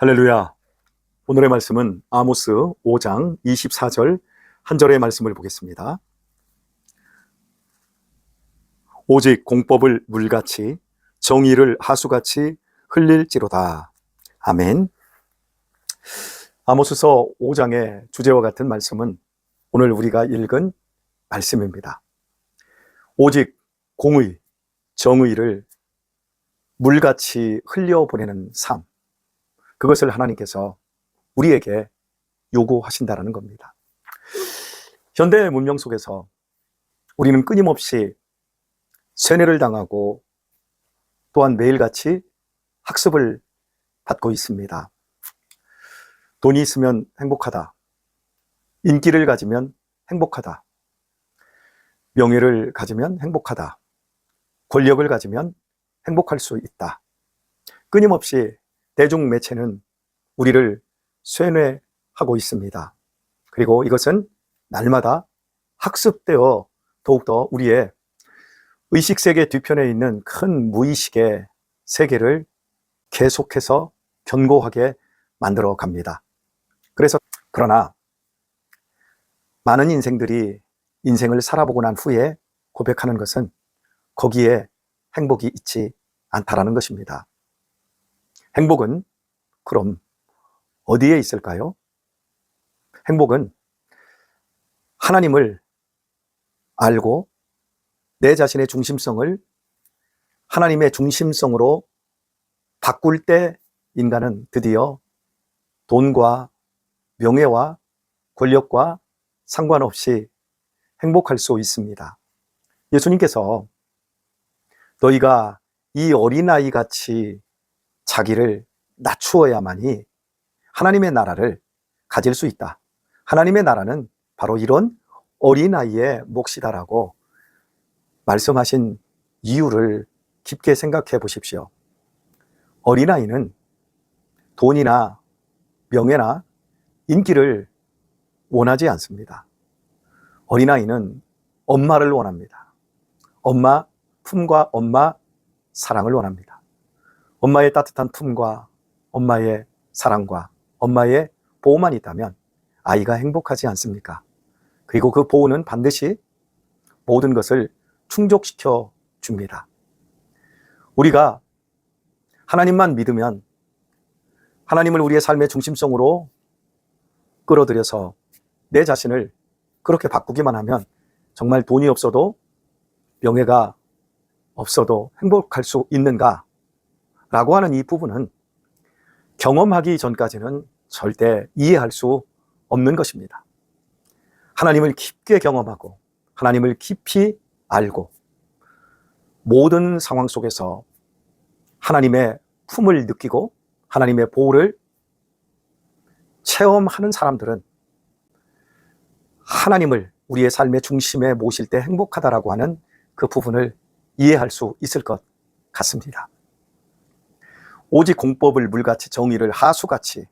할렐루야. 오늘의 말씀은 아모스 5장 24절 한 절의 말씀을 보겠습니다. 오직 공법을 물같이 정의를 하수같이 흘릴지로다. 아멘. 아모스서 5장의 주제와 같은 말씀은 오늘 우리가 읽은 말씀입니다. 오직 공의, 정의를 물같이 흘려보내는 삶, 그것을 하나님께서 우리에게 요구하신다는 겁니다. 현대 문명 속에서 우리는 끊임없이 세뇌를 당하고 또한 매일같이 학습을 받고 있습니다. 돈이 있으면 행복하다. 인기를 가지면 행복하다. 명예를 가지면 행복하다. 권력을 가지면 행복할 수 있다. 끊임없이 대중매체는 우리를 세뇌하고 있습니다. 그리고 이것은 날마다 학습되어 더욱더 우리의 의식세계 뒤편에 있는 큰 무의식의 세계를 계속해서 견고하게 만들어 갑니다. 그러나 많은 인생들이 인생을 살아보고 난 후에 고백하는 것은 거기에 행복이 있지 않다라는 것입니다. 행복은 그럼 어디에 있을까요? 행복은 하나님을 알고 내 자신의 중심성을 하나님의 중심성으로 바꿀 때 인간은 드디어 돈과 명예와 권력과 상관없이 행복할 수 있습니다. 예수님께서 너희가 이 어린아이 같이 자기를 낮추어야만이 하나님의 나라를 가질 수 있다. 하나님의 나라는 바로 이런 어린아이의 몫이다라고 말씀하신 이유를 깊게 생각해 보십시오. 어린아이는 돈이나 명예나 인기를 원하지 않습니다. 어린아이는 엄마를 원합니다. 엄마 품과 엄마 사랑을 원합니다. 엄마의 따뜻한 품과 엄마의 사랑과 엄마의 보호만 있다면 아이가 행복하지 않습니까? 그리고 그 보호는 반드시 모든 것을 충족시켜 줍니다. 우리가 하나님만 믿으면 하나님을 우리의 삶의 중심성으로 끌어들여서 내 자신을 그렇게 바꾸기만 하면 정말 돈이 없어도 명예가 없어도 행복할 수 있는가? 라고 하는 이 부분은 경험하기 전까지는 절대 이해할 수 없는 것입니다. 하나님을 깊게 경험하고 하나님을 깊이 알고 모든 상황 속에서 하나님의 품을 느끼고 하나님의 보호를 체험하는 사람들은 하나님을 우리의 삶의 중심에 모실 때 행복하다라고 하는 그 부분을 이해할 수 있을 것 같습니다. 오직 공법을 물같이 정의를 하수같이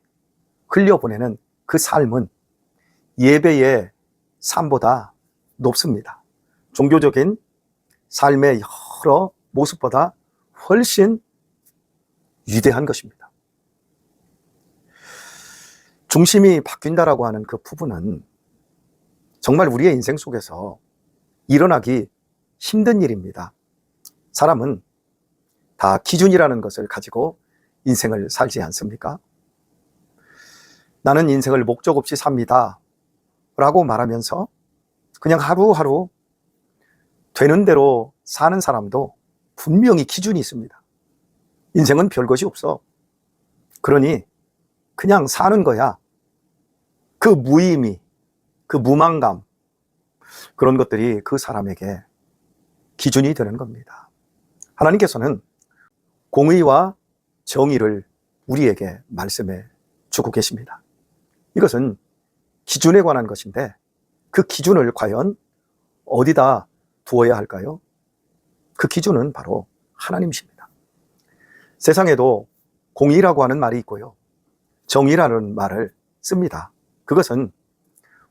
흘려보내는 그 삶은 예배의 삶보다 높습니다. 종교적인 삶의 여러 모습보다 훨씬 위대한 것입니다. 중심이 바뀐다라고 하는 그 부분은 정말 우리의 인생 속에서 일어나기 힘든 일입니다. 사람은 다 기준이라는 것을 가지고 인생을 살지 않습니까? 나는 인생을 목적 없이 삽니다 라고 말하면서 그냥 하루하루 되는 대로 사는 사람도 분명히 기준이 있습니다. 인생은 별것이 없어. 그러니 그냥 사는 거야. 그 무의미, 그 무망감, 그런 것들이 그 사람에게 기준이 되는 겁니다. 하나님께서는 공의와 정의를 우리에게 말씀해 주고 계십니다. 이것은 기준에 관한 것인데 그 기준을 과연 어디다 두어야 할까요? 그 기준은 바로 하나님이십니다. 세상에도 공의라고 하는 말이 있고요. 정의라는 말을 씁니다. 그것은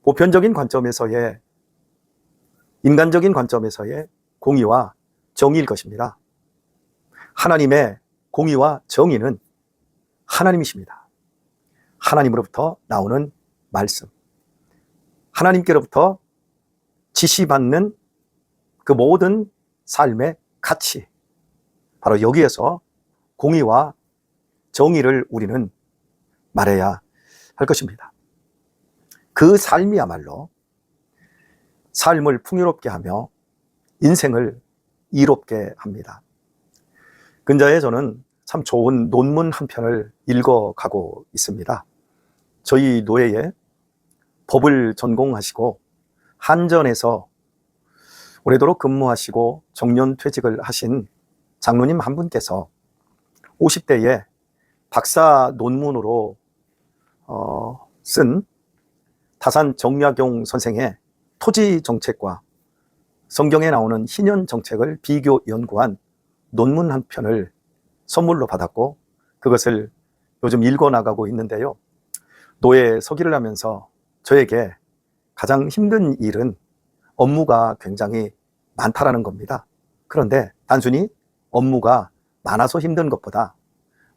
보편적인 관점에서의 인간적인 관점에서의 공의와 정의일 것입니다. 하나님의 공의와 정의는 하나님이십니다. 하나님으로부터 나오는 말씀, 하나님께로부터 지시받는 그 모든 삶의 가치, 바로 여기에서 공의와 정의를 우리는 말해야 할 것입니다. 그 삶이야말로 삶을 풍요롭게 하며 인생을 이롭게 합니다. 근자에 저는 참 좋은 논문 한 편을 읽어가고 있습니다. 저희 노예에 법을 전공하시고 한전에서 오래도록 근무하시고 정년퇴직을 하신 장로님 한 분께서 50대에 박사 논문으로 쓴 다산 정약용 선생의 토지 정책과 성경에 나오는 희년 정책을 비교 연구한 논문 한 편을 선물로 받았고 그것을 요즘 읽어나가고 있는데요. 노예 서기를 하면서 저에게 가장 힘든 일은 업무가 굉장히 많다라는 겁니다. 그런데 단순히 업무가 많아서 힘든 것보다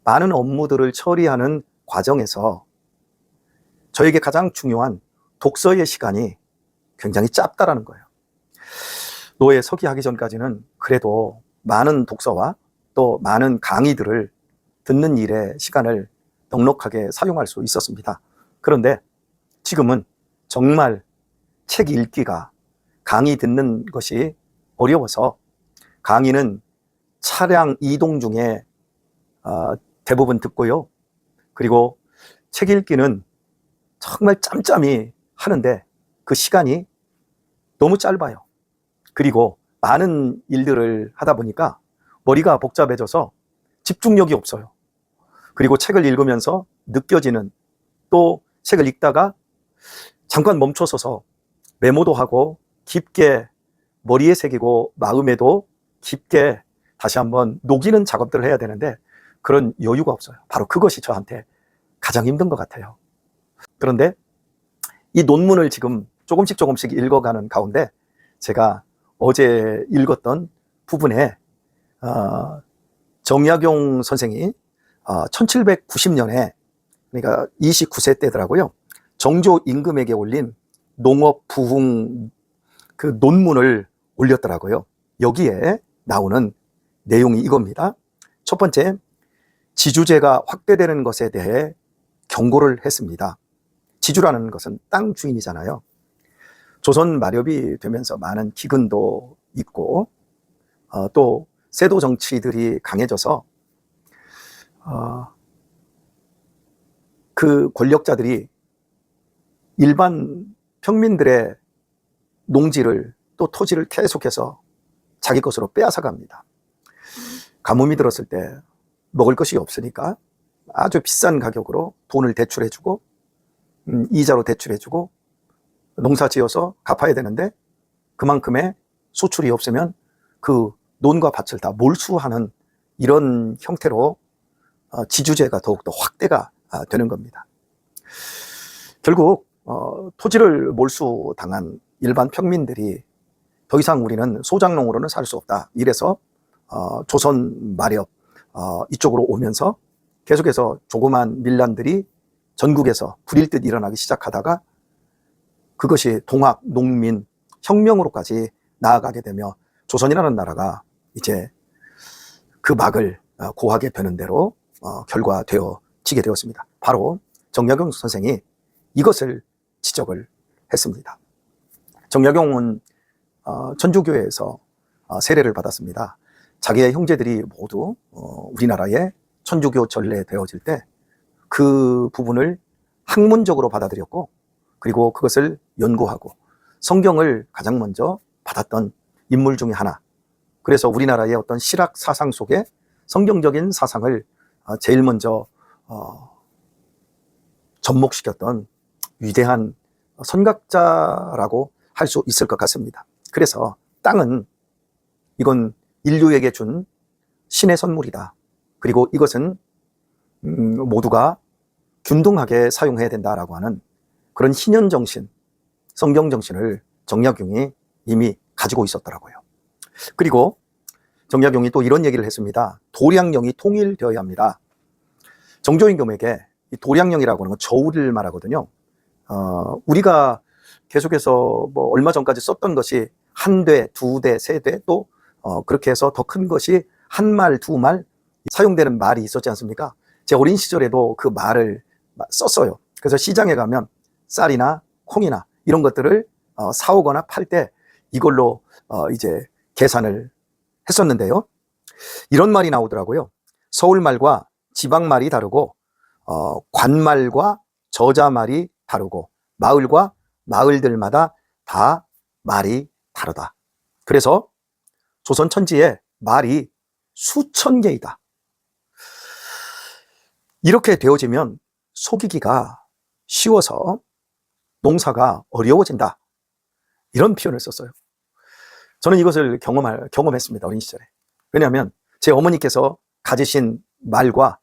많은 업무들을 처리하는 과정에서 저에게 가장 중요한 독서의 시간이 굉장히 짧다라는 거예요. 노예 서기하기 전까지는 그래도 많은 독서와 또 많은 강의들을 듣는 일에 시간을 넉넉하게 사용할 수 있었습니다. 그런데 지금은 정말 책 읽기가, 강의 듣는 것이 어려워서 강의는 차량 이동 중에 대부분 듣고요. 그리고 책 읽기는 정말 짬짬이 하는데 그 시간이 너무 짧아요. 그리고 많은 일들을 하다 보니까 머리가 복잡해져서 집중력이 없어요. 그리고 책을 읽으면서 느껴지는, 또 책을 읽다가 잠깐 멈춰서서 메모도 하고 깊게 머리에 새기고 마음에도 깊게 다시 한번 녹이는 작업들을 해야 되는데 그런 여유가 없어요. 바로 그것이 저한테 가장 힘든 것 같아요. 그런데 이 논문을 지금 조금씩 읽어가는 가운데 제가 어제 읽었던 부분에 정약용 선생이 1790년에, 그러니까 29세 때더라고요, 정조 임금에게 올린 농업 부흥 그 논문을 올렸더라고요. 여기에 나오는 내용이 이겁니다. 첫 번째, 지주제가 확대되는 것에 대해 경고를 했습니다. 지주라는 것은 땅 주인이잖아요. 조선 마렵이 되면서 많은 기근도 있고 또 세도 정치들이 강해져서 그 권력자들이 일반 평민들의 농지를 또 토지를 계속해서 자기 것으로 빼앗아갑니다. 가뭄이 들었을 때 먹을 것이 없으니까 아주 비싼 가격으로 돈을 대출해주고 이자로 대출해주고 농사 지어서 갚아야 되는데 그만큼의 수출이 없으면 그 논과 밭을 다 몰수하는 이런 형태로 지주제가 더욱더 확대가 되는 겁니다. 결국 토지를 몰수당한 일반 평민들이 더 이상 우리는 소작농으로는 살 수 없다, 이래서 조선 마렵 이쪽으로 오면서 계속해서 조그만 밀란들이 전국에서 불일 듯 일어나기 시작하다가 그것이 동학, 농민, 혁명으로까지 나아가게 되며 조선이라는 나라가 이제 그 막을 고하게 되는 대로 결과되어지게 되었습니다. 바로 정약용 선생이 이것을 지적을 했습니다. 정약용은 천주교회에서 세례를 받았습니다. 자기의 형제들이 모두 우리나라에 천주교 전례되어질 때 그 부분을 학문적으로 받아들였고 그리고 그것을 연구하고 성경을 가장 먼저 받았던 인물 중에 하나. 그래서 우리나라의 어떤 실학 사상 속에 성경적인 사상을 제일 먼저 접목시켰던 위대한 선각자라고 할 수 있을 것 같습니다. 그래서 땅은 이건 인류에게 준 신의 선물이다. 그리고 이것은 모두가 균등하게 사용해야 된다라고 하는 그런 희년 정신, 성경 정신을 정약용이 이미 가지고 있었더라고요. 그리고 정약용이 또 이런 얘기를 했습니다. 도량령이 통일되어야 합니다. 정조 임금에게 이 도량령이라고 하는 건 저울을 말하거든요. 우리가 계속해서 뭐 얼마 전까지 썼던 것이 한 대, 두 대, 세 대, 또 그렇게 해서 더 큰 것이 한 말, 두 말 사용되는 말이 있었지 않습니까? 제 어린 시절에도 그 말을 썼어요. 그래서 시장에 가면 쌀이나 콩이나 이런 것들을 사오거나 팔 때 이걸로 이제 계산을 했었는데요. 이런 말이 나오더라고요. 서울말과 지방말이 다르고 관말과 저자말이 다르고 마을과 마을들마다 다 말이 다르다. 그래서 조선 천지에 말이 수천 개이다. 이렇게 되어지면 속이기가 쉬워서 농사가 어려워진다. 이런 표현을 썼어요. 저는 이것을 경험했습니다. 어린 시절에. 왜냐하면 제 어머니께서 가지신 말과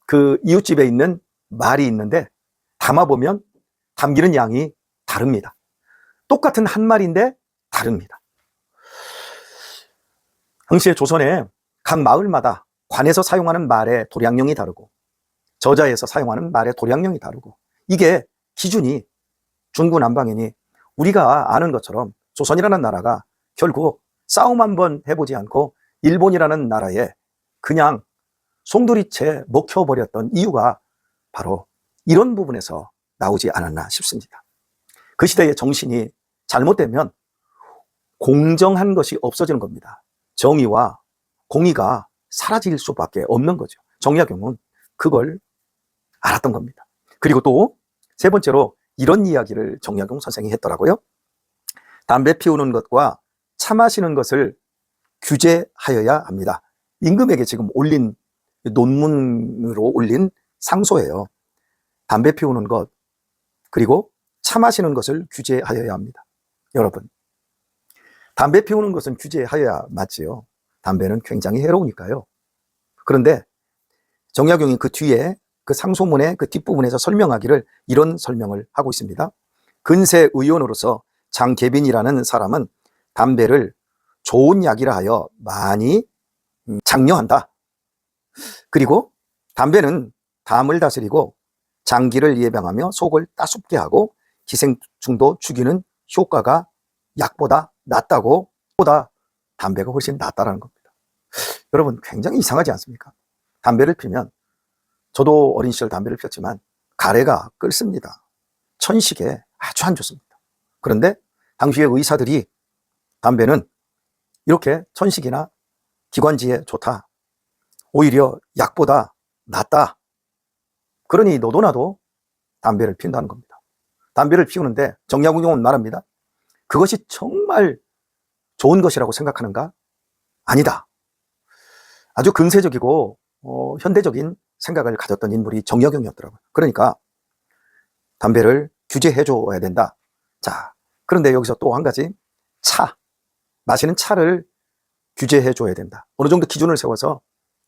그 이웃집에 있는 말이 있는데 담아보면 담기는 양이 다릅니다. 똑같은 한 말인데 다릅니다. 당시에 조선에 각 마을마다 관에서 사용하는 말의 도량령이 다르고 저자에서 사용하는 말의 도량령이 다르고 이게 기준이 중구난방이니 우리가 아는 것처럼 조선이라는 나라가 결국 싸움 한번 해보지 않고 일본이라는 나라에 그냥 송두리째 먹혀버렸던 이유가 바로 이런 부분에서 나오지 않았나 싶습니다. 그 시대의 정신이 잘못되면 공정한 것이 없어지는 겁니다. 정의와 공의가 사라질 수밖에 없는 거죠. 정약용은 그걸 알았던 겁니다. 그리고 또 세 번째로 이런 이야기를 정약용 선생이 했더라고요. 담배 피우는 것과 차 마시는 것을 규제하여야 합니다. 임금에게 지금 올린 논문으로 올린 상소예요. 담배 피우는 것 그리고 차 마시는 것을 규제하여야 합니다. 여러분, 담배 피우는 것은 규제하여야 맞지요. 담배는 굉장히 해로우니까요. 그런데 정약용이 그 뒤에 그 상소문의 그 뒷부분에서 설명하기를 이런 설명을 하고 있습니다. 근세 의원으로서 장계빈이라는 사람은 담배를 좋은 약이라 하여 많이 장려한다. 그리고 담배는 담을 다스리고 장기를 예방하며 속을 따숩게 하고 기생충도 죽이는 효과가 약보다 낫다고, 보다 담배가 훨씬 낫다라는 겁니다. 여러분, 굉장히 이상하지 않습니까? 담배를 피면, 저도 어린 시절 담배를 피웠지만 가래가 끓습니다. 천식에 아주 안 좋습니다. 그런데 당시의 의사들이 담배는 이렇게 천식이나 기관지에 좋다, 오히려 약보다 낫다, 그러니 너도 나도 담배를 피운다는 겁니다. 담배를 피우는데 정약용은 말합니다. 그것이 정말 좋은 것이라고 생각하는가? 아니다. 아주 근세적이고 현대적인 생각을 가졌던 인물이 정약용이었더라고요. 그러니까 담배를 규제해 줘야 된다. 자, 그런데 여기서 또 한 가지, 차, 마시는 차를 규제해 줘야 된다. 어느 정도 기준을 세워서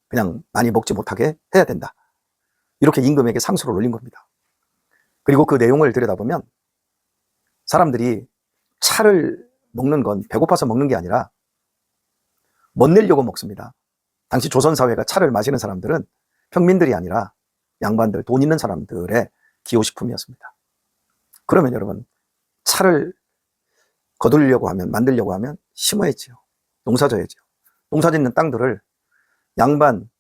그냥 많이 먹지 못하게 해야 된다. 이렇게 임금에게 상소를 올린 겁니다. 그리고 그 내용을 들여다보면 사람들이 차를 먹는 건 배고파서 먹는 게 아니라 멋내려고 먹습니다. 당시 조선사회가 차를 마시는 사람들은 평민들이 아니라 양반들, 돈 있는 사람들의 기호식품이었습니다. 그러면 여러분, 차를 거두려고 하면, 만들려고 하면 심어야지요. 농사져야죠. 농사 짓는 땅들을 양반,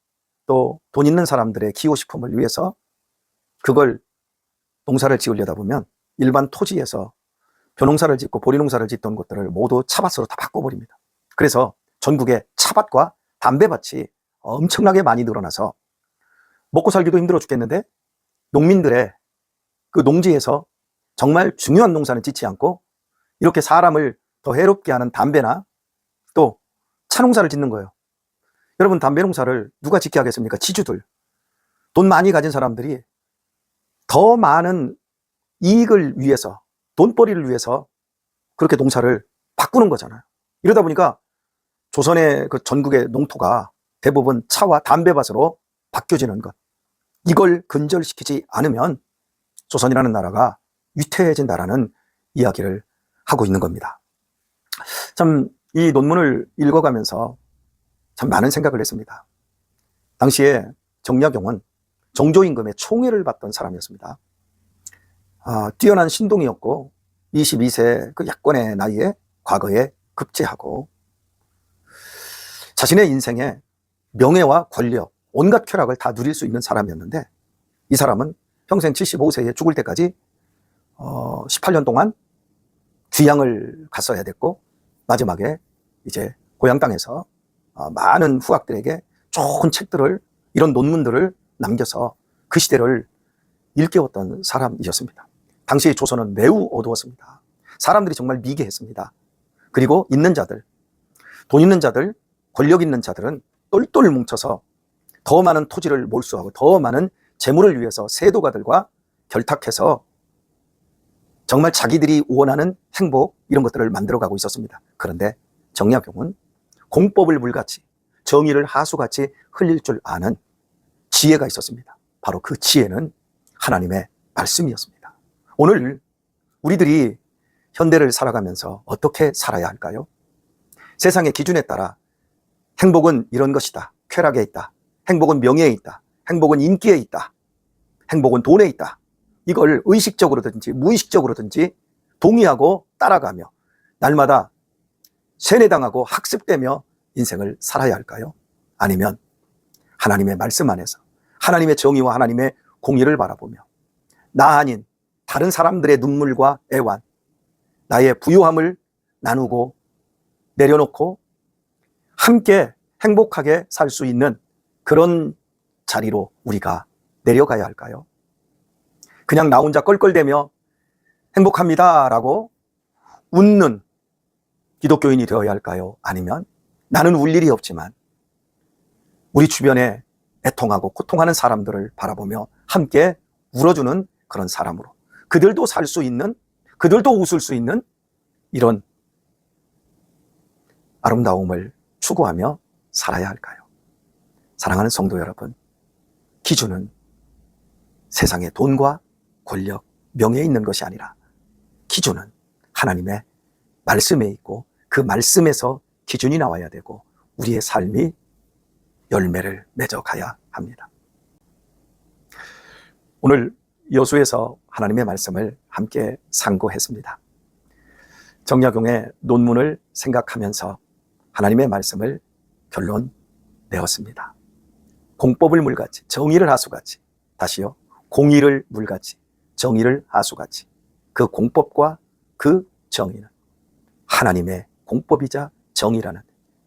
또 돈 있는 사람들의 기호식품을 위해서 그걸 농사를 지으려다 보면 일반 토지에서 벼농사를 짓고 보리농사를 짓던 곳들을 모두 차밭으로 다 바꿔버립니다. 그래서 전국에 차밭과 담배밭이 엄청나게 많이 늘어나서 먹고 살기도 힘들어 죽겠는데 농민들의 그 농지에서 정말 중요한 농사는 짓지 않고 이렇게 사람을 더 해롭게 하는 담배나 또 차농사를 짓는 거예요. 여러분, 담배 농사를 누가 짓게 하겠습니까? 지주들, 돈 많이 가진 사람들이 더 많은 이익을 위해서, 돈벌이를 위해서 그렇게 농사를 바꾸는 거잖아요. 이러다 보니까 조선의 그 전국의 농토가 대부분 차와 담배밭으로 바뀌어지는 것, 이걸 근절시키지 않으면 조선이라는 나라가 위태해진다라는 이야기를 하고 있는 겁니다. 참, 이 논문을 읽어가면서 참 많은 생각을 했습니다. 당시에 정약용은 정조임금의 총애를 받던 사람이었습니다. 뛰어난 신동이었고 22세 그 약권의 나이에 과거에 급제하고 자신의 인생에 명예와 권력, 온갖 쾌락을 다 누릴 수 있는 사람이었는데 이 사람은 평생 75세에 죽을 때까지 18년 동안 귀양을 갔어야 됐고 마지막에 이제 고향 땅에서 많은 후학들에게 좋은 책들을, 이런 논문들을 남겨서 그 시대를 일깨웠던 사람이었습니다. 당시 조선은 매우 어두웠습니다. 사람들이 정말 미개했습니다. 그리고 있는 자들, 돈 있는 자들, 권력 있는 자들은 똘똘 뭉쳐서 더 많은 토지를 몰수하고 더 많은 재물을 위해서 세도가들과 결탁해서 정말 자기들이 원하는 행복, 이런 것들을 만들어가고 있었습니다. 그런데 정약용은 공법을 물같이, 정의를 하수같이 흘릴 줄 아는 지혜가 있었습니다. 바로 그 지혜는 하나님의 말씀이었습니다. 오늘 우리들이 현대를 살아가면서 어떻게 살아야 할까요? 세상의 기준에 따라 행복은 이런 것이다, 쾌락에 있다, 행복은 명예에 있다, 행복은 인기에 있다, 행복은 돈에 있다, 이걸 의식적으로든지 무의식적으로든지 동의하고 따라가며 날마다 세뇌당하고 학습되며 인생을 살아야 할까요? 아니면 하나님의 말씀 안에서 하나님의 정의와 하나님의 공의를 바라보며 나 아닌 다른 사람들의 눈물과 애환, 나의 부요함을 나누고 내려놓고 함께 행복하게 살 수 있는 그런 자리로 우리가 내려가야 할까요? 그냥 나 혼자 껄껄대며 행복합니다 라고 웃는 기독교인이 되어야 할까요? 아니면 나는 울 일이 없지만 우리 주변에 애통하고 고통하는 사람들을 바라보며 함께 울어주는 그런 사람으로, 그들도 살 수 있는, 그들도 웃을 수 있는 이런 아름다움을 추구하며 살아야 할까요? 사랑하는 성도 여러분, 기준은 세상의 돈과 권력, 명예에 있는 것이 아니라 기준은 하나님의 말씀에 있고 그 말씀에서 기준이 나와야 되고 우리의 삶이 열매를 맺어가야 합니다. 오늘 여수에서 하나님의 말씀을 함께 상고했습니다. 정약용의 논문을 생각하면서 하나님의 말씀을 결론 내었습니다. 공법을 물같이, 정의를 하수같이, 다시요, 공의를 물같이, 정의를 하수같이, 그 공법과 그 정의는 하나님의 공법이자 정의라는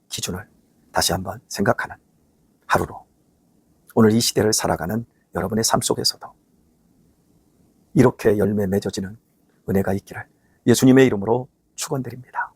기준을 다시 한번 생각하는 하루로 오늘 이 시대를 살아가는 여러분의 삶 속에서도 이렇게 열매 맺어지는 은혜가 있기를 예수님의 이름으로 축원드립니다.